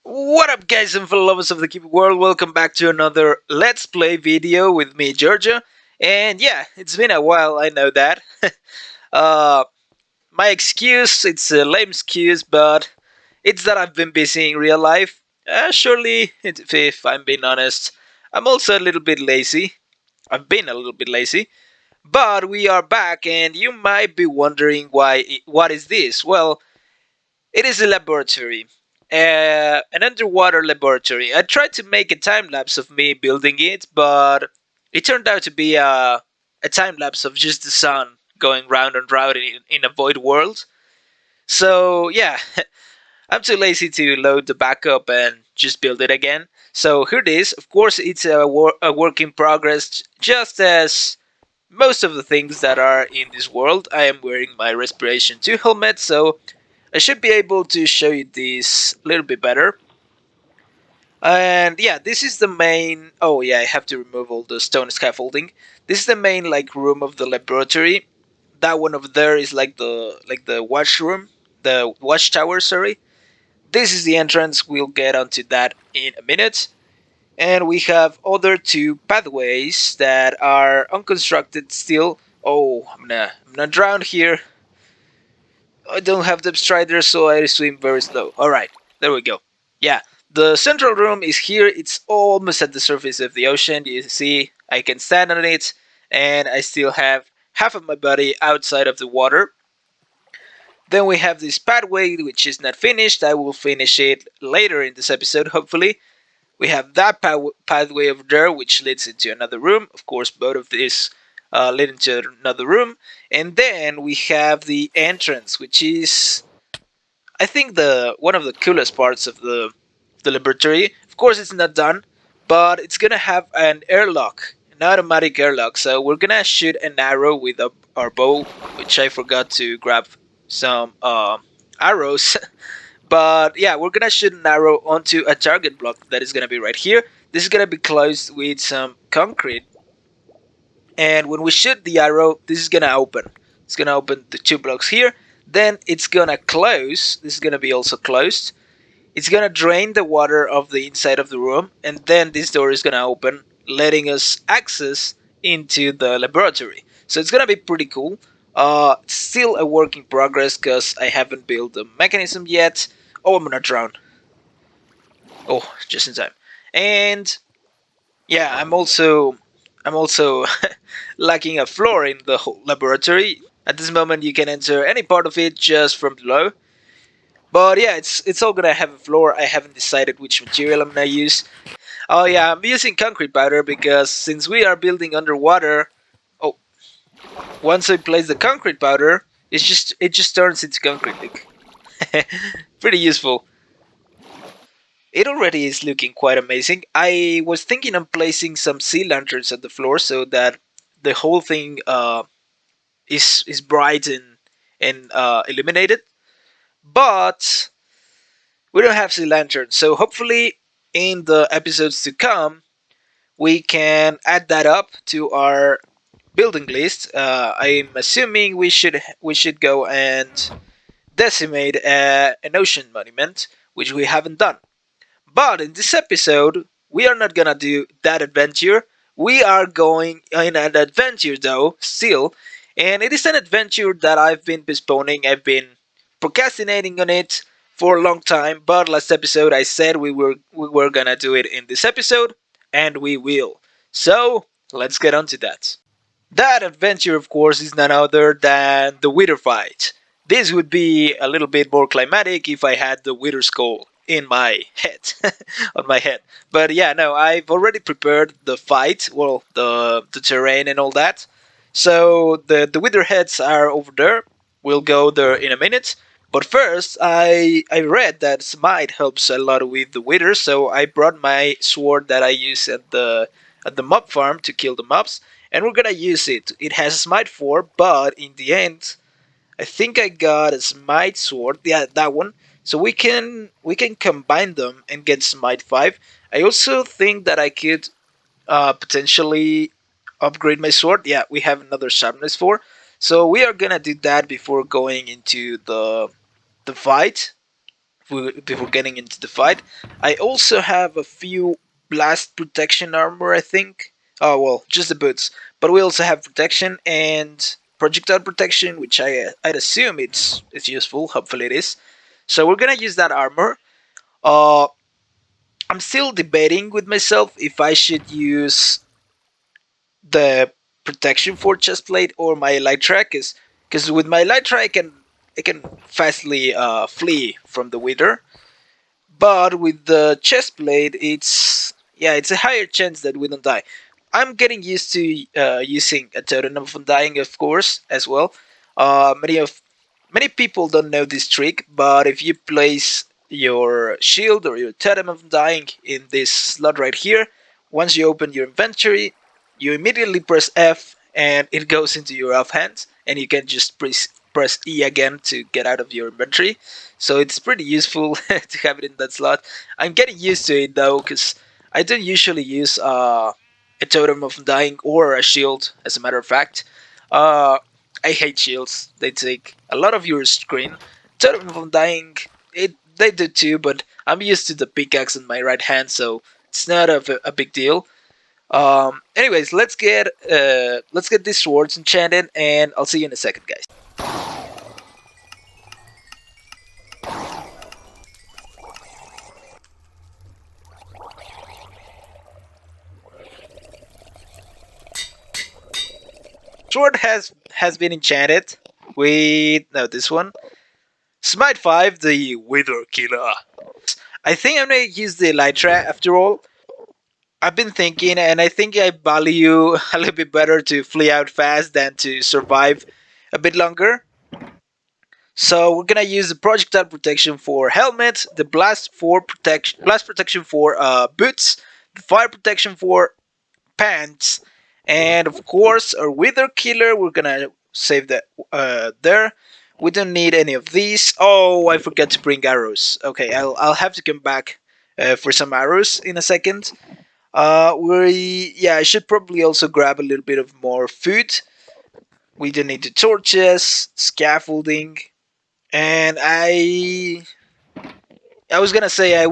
What up, guys and fellow lovers of the keyboard world? Welcome back to another Let's Play video with me, Giorgio. And yeah, it's been a while, I know that. uh, my excuse, it's a lame excuse, but it's that I've been busy in real life. Surely, if I'm being honest, I'm also a little bit lazy. I've been a little bit lazy. But we are back, and you might be wondering what is this? Well, it is a laboratory, an underwater laboratory. I tried to make a time lapse of me building it, but it turned out to be a time lapse of just the sun going round and round in a void world. So yeah, I'm too lazy to load the backup and just build it again. So here it is. Of course, it's a work in progress, just as most of the things that are in this world. I am wearing my respiration 2 helmet, so I should be able to show you this a little bit better. And yeah, this is the main. Oh yeah, I have to remove all the stone scaffolding. This is the main room of the laboratory. That one over there is like the watchroom, the watchtower. Sorry. This is the entrance. We'll get onto that in a minute. And we have other two pathways that are unconstructed still. Oh, I'm gonna drown here. I don't have the strider, so I swim very slow. Alright, there we go. Yeah, the central room is here. It's almost at the surface of the ocean. You see, I can stand on it, and I still have half of my body outside of the water. Then we have this pathway, which is not finished. I will finish it later in this episode, hopefully. We have that pathway over there, which leads into another room. Of course, both of these lead into another room. And then we have the entrance, which is, I think, the one of the coolest parts of the laboratory. Of course, it's not done, but it's gonna have an airlock, an automatic airlock. So we're gonna shoot an arrow with our bow, which I forgot to grab some arrows. But yeah, we're gonna shoot an arrow onto a target block that is gonna be right here. This is gonna be closed with some concrete, and when we shoot the arrow, this is gonna open. It's gonna open the two blocks here. Then it's gonna close. This is gonna be also closed. It's gonna drain the water of the inside of the room, and then this door is gonna open, letting us access into the laboratory. So it's gonna be pretty cool. Still a work in progress because I haven't built the mechanism yet. Oh, I'm gonna drown. Oh, just in time. And yeah, I'm also lacking a floor in the whole laboratory. At this moment, you can enter any part of it just from below. But yeah, it's all gonna have a floor. I haven't decided which material I'm gonna use. Oh yeah, I'm using concrete powder because since we are building underwater, oh, once I place the concrete powder, it just turns into concrete. Pretty useful. It already is looking quite amazing. I was thinking of placing some sea lanterns at the floor so that the whole thing is bright and illuminated. But we don't have sea lanterns, so hopefully in the episodes to come we can add that up to our building list. I'm assuming we should go and decimate an ocean monument, which we haven't done. But in this episode, we are not gonna do that adventure. We are going in an adventure though, still, and it is an adventure that I've been postponing. I've been procrastinating on it for a long time, but last episode I said we were gonna do it in this episode, and we will. So let's get on to that. That adventure, of course, is none other than the Wither fight. This would be a little bit more climatic if I had the Wither skull in my head, on my head. But yeah, no, I've already prepared the fight, well, the terrain and all that. So the Wither heads are over there. We'll go there in a minute. But first, I read that Smite helps a lot with the Wither, so I brought my sword that I use at the mob farm to kill the mobs, and we're gonna use it. It has Smite 4, but in the end, I think I got a Smite sword. Yeah, that one. So we can combine them and get Smite 5. I also think that I could potentially upgrade my sword. Yeah, we have another Sharpness 4. So we are gonna do that before going into the fight before getting into the fight. I also have a few blast protection armor, I think. Oh well, just the boots. But we also have protection and projectile protection, which I'd assume it's useful. Hopefully it is. So we're gonna use that armor. Uh, I'm still debating with myself if I should use the protection for chestplate or my elytra, because with my elytra I can fastly flee from the wither, but with the chest plate, it's a higher chance that we don't die. I'm getting used to using a totem of undying, of course, as well. Many people don't know this trick, but if you place your shield or your totem of undying in this slot right here, once you open your inventory, you immediately press F and it goes into your offhand, and you can just press E again to get out of your inventory. So it's pretty useful to have it in that slot. I'm getting used to it though, because I don't usually use a totem of dying or a shield. As a matter of fact, uh, I hate shields. They take a lot of your screen. Totem of dying, they do too, but I'm used to the pickaxe in my right hand, so it's not a big deal. Anyways, let's get these swords enchanted, and I'll see you in a second, guys. Sword has been enchanted with no this one. Smite 5, the Wither Killer. I think I'm gonna use the Elytra after all. I've been thinking, and I think I value a little bit better to flee out fast than to survive a bit longer. So we're gonna use the projectile protection for helmet, the blast protection for boots, the fire protection for pants, and of course our wither killer. We're gonna save that there. We don't need any of these. Oh, I forgot to bring arrows. Okay, I'll have to come back for some arrows in a second. I should probably also grab a little bit of more food. We don't need the torches, scaffolding, and I was gonna say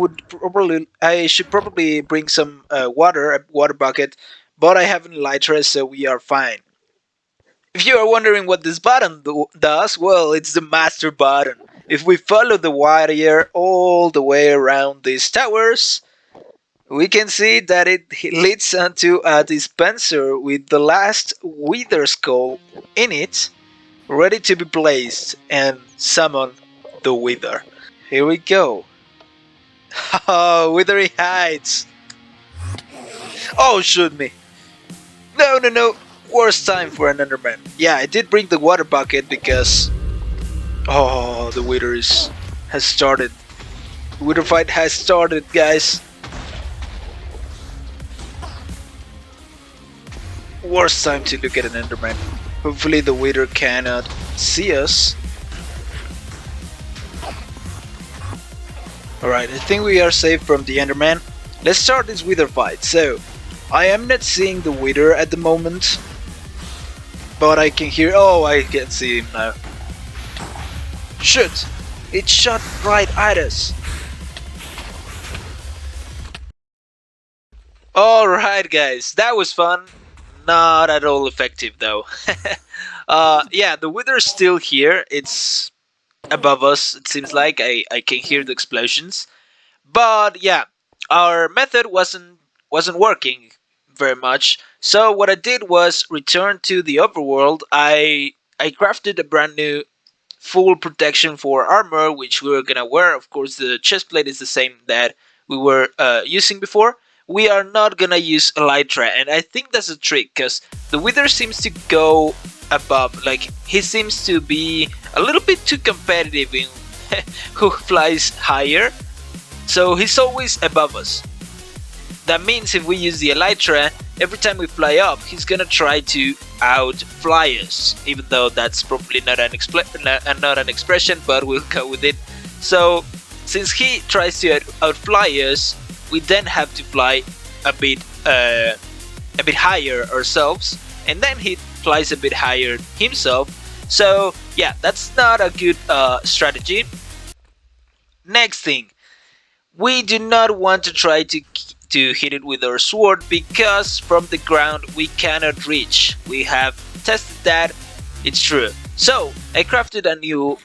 I should probably bring some water, a water bucket, but I have an elytra, so we are fine. If you are wondering what this button does, well, it's the master button. If we follow the wire all the way around these towers, we can see that it leads onto a dispenser with the last wither skull in it, ready to be placed and summon the wither. Here we go. Oh, Withery Heights! Oh, shoot me! No, no, no! Worst time for an Enderman. Yeah, I did bring the water bucket because... Oh, the Wither has started. The Wither fight has started, guys. Worst time to look at an Enderman. Hopefully the Wither cannot see us. Alright, I think we are safe from the Enderman. Let's start this Wither fight. So, I am not seeing the Wither at the moment, but I can hear... Oh, I can see him now. Shoot! It shot right at us. Alright guys, that was fun. Not at all effective though. Yeah, the Wither's still here. It's above us, it seems like. I can hear the explosions. But yeah, our method wasn't working very much. So what I did was return to the overworld. I crafted a brand new full protection for armor, which we were gonna wear. Of course, the chestplate is the same that we were using before. We are not gonna use elytra, and I think that's a trick because the Wither seems to go above. Like, he seems to be a little bit too competitive in who flies higher, so he's always above us. That means if we use the elytra, every time we fly up, he's gonna try to outfly us, even though that's probably not an expression, but we'll go with it. So since he tries to outfly us, we then have to fly a bit higher ourselves, and then he flies a bit higher himself. So yeah, that's not a good strategy. Next thing, we do not want to try to hit it with our sword because from the ground we cannot reach. We have tested that. It's true. So I crafted a new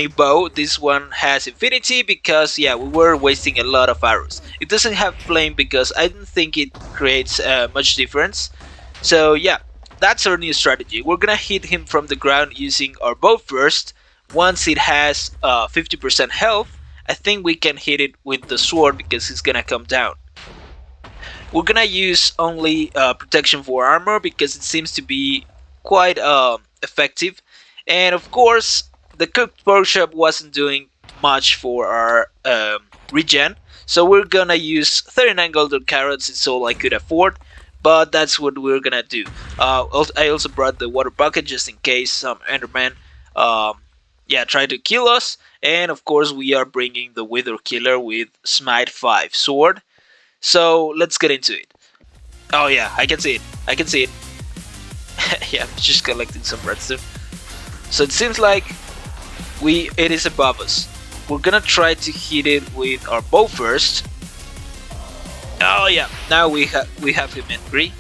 bow. This one has infinity because yeah, we were wasting a lot of arrows. It doesn't have flame because I don't think it creates much difference. So yeah, that's our new strategy. We're gonna hit him from the ground using our bow first. Once it has 50% health, I think we can hit it with the sword because it's gonna come down. We're gonna use only protection for armor because it seems to be quite effective. And of course, the cooked pork chop wasn't doing much for our regen, so we're gonna use 39 golden carrots. It's all I could afford, but that's what we're gonna do. I also brought the water bucket just in case some Enderman, yeah, try to kill us. And of course, we are bringing the Wither Killer with Smite 5 sword. So let's get into it. Oh yeah, I can see it. I can see it. Yeah, I'm just collecting some redstone. So it seems like it is above us. We're gonna try to hit it with our bow first. Oh yeah, now we have him angry.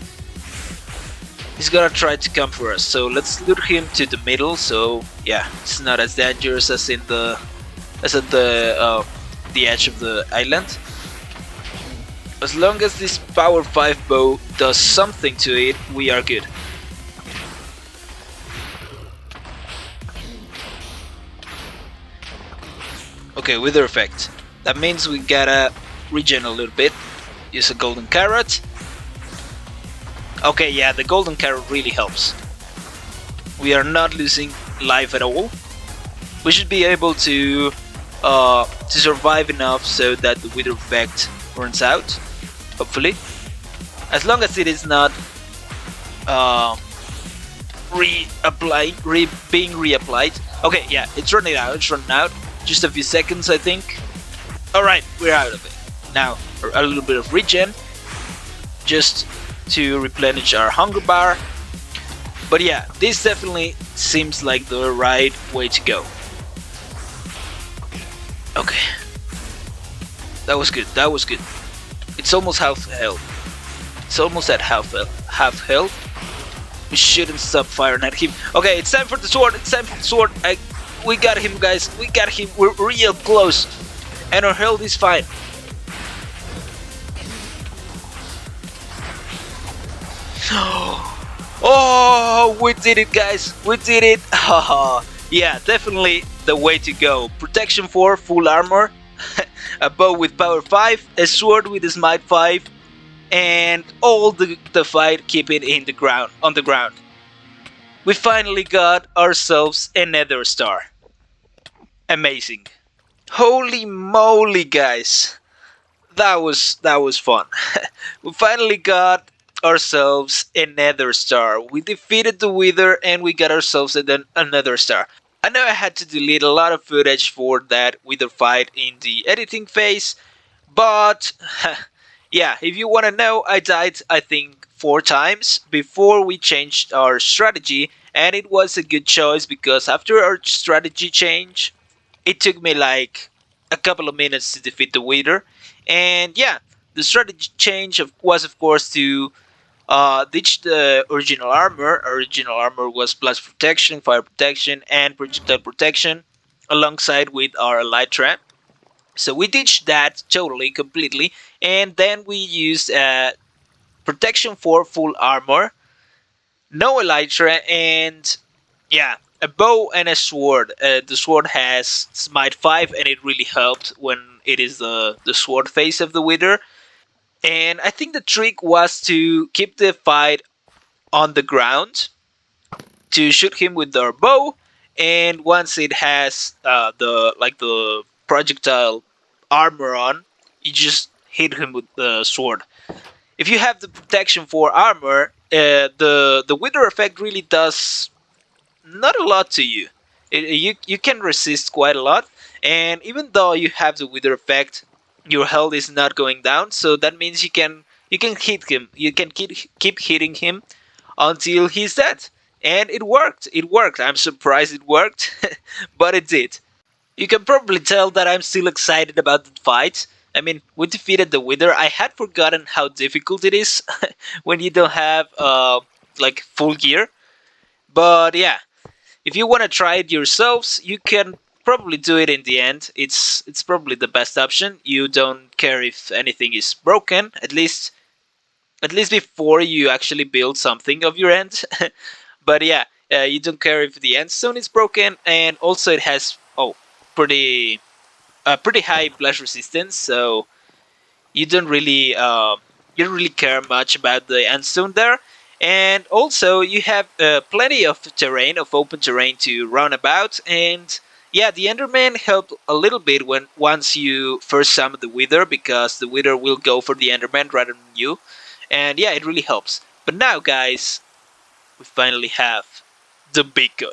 He's gonna try to come for us. So let's lure him to the middle. So yeah, it's not as dangerous as at the edge of the island. As long as this power 5 bow does something to it, we are good. Okay, wither effect. That means we gotta regen a little bit. Use a golden carrot. Okay, yeah, the golden carrot really helps. We are not losing life at all. We should be able to survive enough so that the wither effect runs out. Hopefully, as long as it is not being reapplied. Okay, yeah, it's running out. It's running out. Just a few seconds, I think. All right, we're out of it. Now a little bit of regen, just to replenish our hunger bar. But yeah, this definitely seems like the right way to go. Okay, that was good. That was good. It's almost half health. It's almost at half health. We shouldn't stop firing at him. Okay, it's time for the sword. It's time for the sword. We got him, guys. We got him. We're real close. And our health is fine. Oh, we did it, guys. We did it. Yeah, definitely the way to go. Protection 4, full armor. A bow with power 5. A sword with a smite 5. And all the fight keep it on the ground. We finally got ourselves a nether star. Amazing. Holy moly, guys. That was fun. We finally got ourselves a nether star. We defeated the wither and we got ourselves another star. I know I had to delete a lot of footage for that wither fight in the editing phase, but yeah, if you want to know, I died I think 4 times before we changed our strategy, and it was a good choice because after our strategy change, it took me like a couple of minutes to defeat the wither. And yeah, the strategy change was of course to ditch the original armor. Original armor was blast protection, fire protection, and projectile protection, alongside with our elytra. So we ditched that totally, completely, and then we used protection for full armor, no elytra, and yeah, a bow and a sword. The sword has smite 5, and it really helped when it is the sword phase of the wither. And I think the trick was to keep the fight on the ground, to shoot him with our bow, and once it has the projectile armor on, you just hit him with the sword. If you have the protection for armor, the wither effect really does not a lot to you. You can resist quite a lot, and even though you have the wither effect, your health is not going down. So that means you can hit him. You can keep hitting him until he's dead. And it worked. It worked. I'm surprised it worked, but it did. You can probably tell that I'm still excited about the fight. I mean, we defeated the Wither. I had forgotten how difficult it is when you don't have like full gear. But yeah, if you want to try it yourselves, you can probably do it in the end. It's probably the best option. You don't care if anything is broken, at least before you actually build something of your end. But yeah, you don't care if the end stone is broken, and also it has pretty pretty high blast resistance, so you don't really care much about the endstone there. And also you have plenty of terrain, of open terrain to run about. And yeah, the Enderman helped a little bit when once you first summon the Wither, because the Wither will go for the Enderman rather than you. And yeah, it really helps. But now, guys, we finally have the beacon.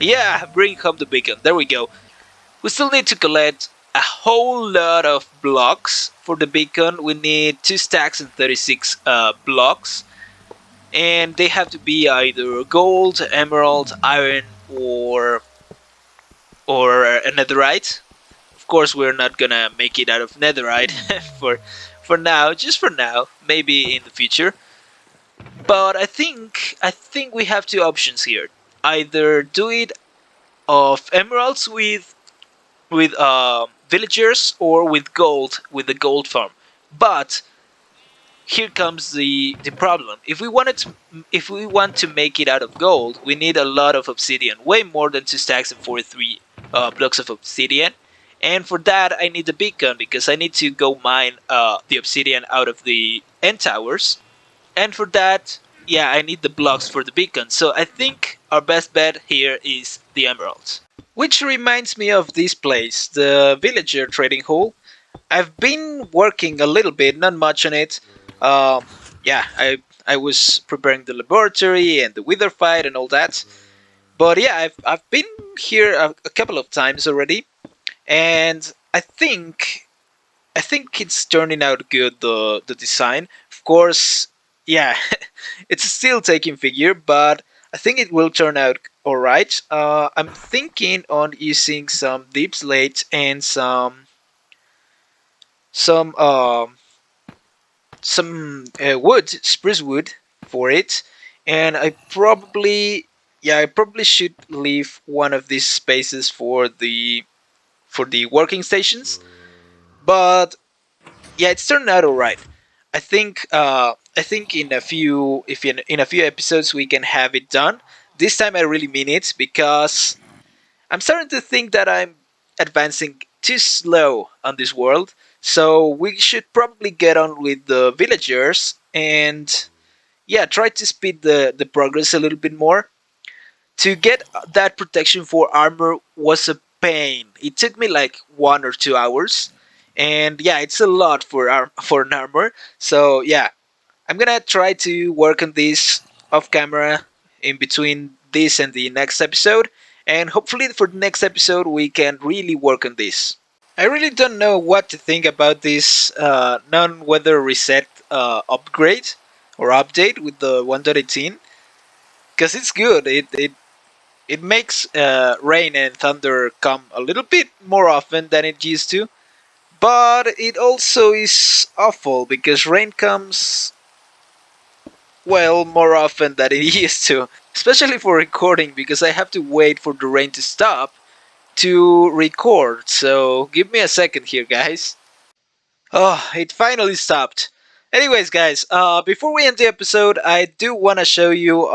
Yeah, bring home the beacon. There we go. We still need to collect a whole lot of blocks for the beacon. We need 2 stacks and 36 blocks. And they have to be either gold, emerald, iron, or a netherite. Of course, we're not gonna make it out of netherite for now, just for now. Maybe in the future. But I think we have two options here. Either do it of emeralds with villagers, or with gold with the gold farm. But here comes the problem. If we want to make it out of gold, we need a lot of obsidian, way more than 2 stacks and 43 blocks of obsidian. And for that, I need the beacon, because I need to go mine the obsidian out of the end towers. And for that, yeah, I need the blocks for the beacon. So I think our best bet here is the emeralds. Which reminds me of this place, the villager trading hall. I've been working a little bit, not much on it. Yeah, I was preparing the laboratory and the wither fight and all that. But yeah, I've been here a couple of times already, and I think it's turning out good, the design. Of course, yeah, it's still taking figure, but I think it will turn out all right. I'm thinking on using some deep slate and some wood, spruce wood, for it. And I probably should leave one of these spaces for the working stations. But yeah, it's turned out all right. I think in a few if in a few episodes we can have it done. This time I really mean it, because I'm starting to think that I'm advancing too slow on this world. So we should probably get on with the villagers and yeah, try to speed the progress a little bit more. To get that protection for armor was a pain. It took me like 1 or 2 hours, and yeah, it's a lot for an armor. So yeah, I'm gonna try to work on this off camera in between this and the next episode, and hopefully for the next episode we can really work on this. I really don't know what to think about this non-weather reset upgrade or update with the 1.18, because it's good. It makes rain and thunder come a little bit more often than it used to, but it also is awful because rain comes, well, more often than it used to, especially for recording, because I have to wait for the rain to stop to record. So give me a second here, guys. Oh, it finally stopped. Anyways, guys, before we end the episode, I do want to show you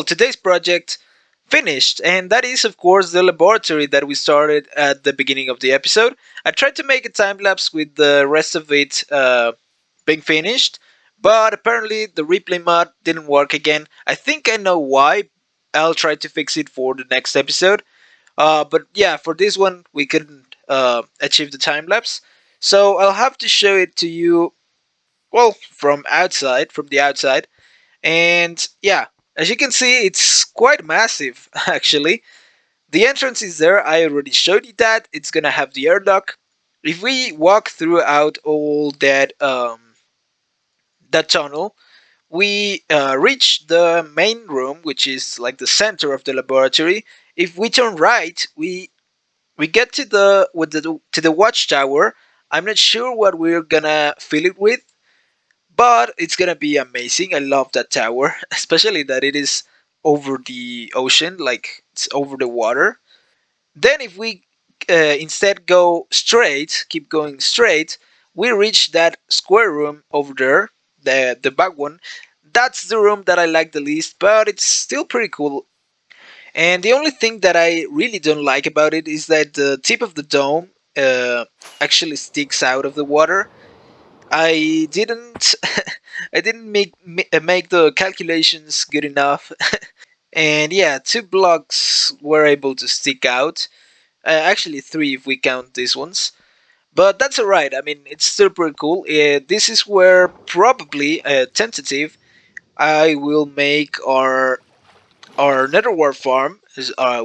today's project finished, and that is, of course, the laboratory that we started at the beginning of the episode. I tried to make a time lapse with the rest of it being finished, but apparently the replay mod didn't work again. I think I know why. I'll try to fix it for the next episode. But yeah, for this one, we couldn't achieve the time lapse. So I'll have to show it to you, well, from the outside. And yeah, as you can see, it's quite massive, actually. The entrance is there. I already showed you that. It's gonna have the airlock. If we walk throughout all that tunnel, we reach the main room, which is like the center of the laboratory. If we turn right, we We get to the watchtower. I'm not sure what we're gonna fill it with, but it's gonna be amazing. I love that tower, especially that it is over the ocean, like it's over the water. Then if we instead go straight, keep going straight, we reach that square room over there, the back one. That's the room that I like the least, but it's still pretty cool. And the only thing that I really don't like about it is that the tip of the dome actually sticks out of the water. I didn't I didn't make the calculations good enough, and yeah, two blocks were able to stick out. Actually, three if we count these ones. But that's alright. I mean, it's still pretty cool. This is where probably tentative I will make our netherware farm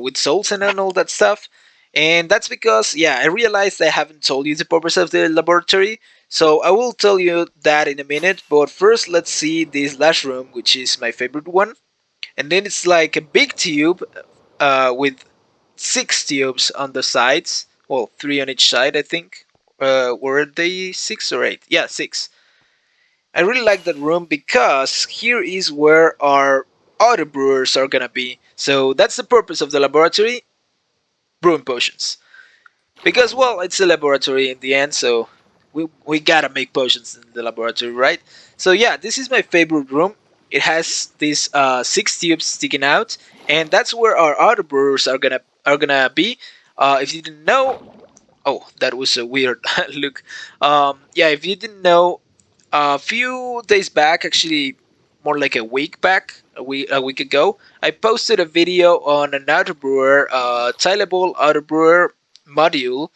with souls and all that stuff. And that's because, yeah, I realized I haven't told you the purpose of the laboratory. So I will tell you that in a minute. But first, let's see this last room, which is my favorite one. And then it's like a big tube with six tubes on the sides. Well, three on each side, I think. Were they six or eight? Yeah, six. I really like that room because here is where our auto brewers are gonna be. So that's the purpose of the laboratory, brewing potions. Because well, it's a laboratory in the end, so we gotta make potions in the laboratory, right? So yeah, this is my favorite room. It has these six tubes sticking out, and that's where our auto brewers are gonna be. If you didn't know, oh, that was a weird look. Yeah, if you didn't know, a few days back, actually more like a week back, a week ago, I posted a video on an outer brewer, tileable outer brewer module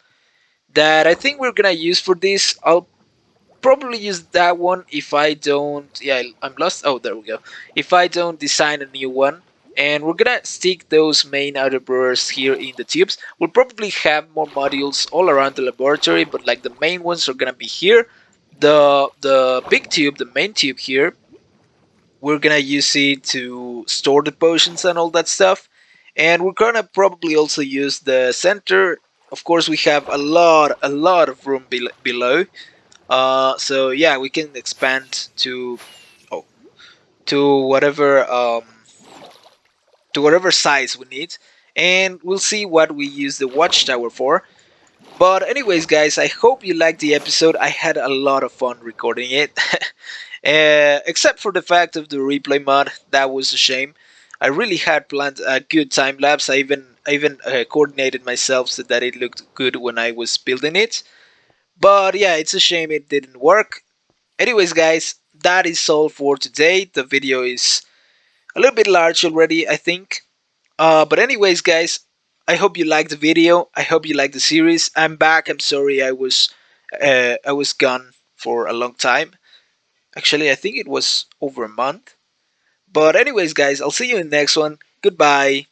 that I think we're gonna use for this. I'll probably use that one if I don't. Yeah, I'm lost. Oh, there we go. If I don't design a new one. And we're gonna stick those main outer brewers here in the tubes. We'll probably have more modules all around the laboratory, but like the main ones are gonna be here. The big tube, the main tube here, we're gonna use it to store the potions and all that stuff. And we're gonna probably also use the center. Of course, we have a lot of room below. So yeah, we can expand oh, to whatever size we need, and we'll see what we use the watchtower for. But anyways, guys, I hope you liked the episode. I had a lot of fun recording it, except for the fact of the replay mod. That was a shame. I really had planned a good time lapse. I even coordinated myself so that it looked good when I was building it. But yeah, it's a shame it didn't work. Anyways, guys, that is all for today. The video is a little bit large already, I think. But anyways, guys, I hope you liked the video. I hope you liked the series. I'm back. I'm sorry I was gone for a long time. Actually, I think it was over a month. But anyways, guys, I'll see you in the next one. Goodbye.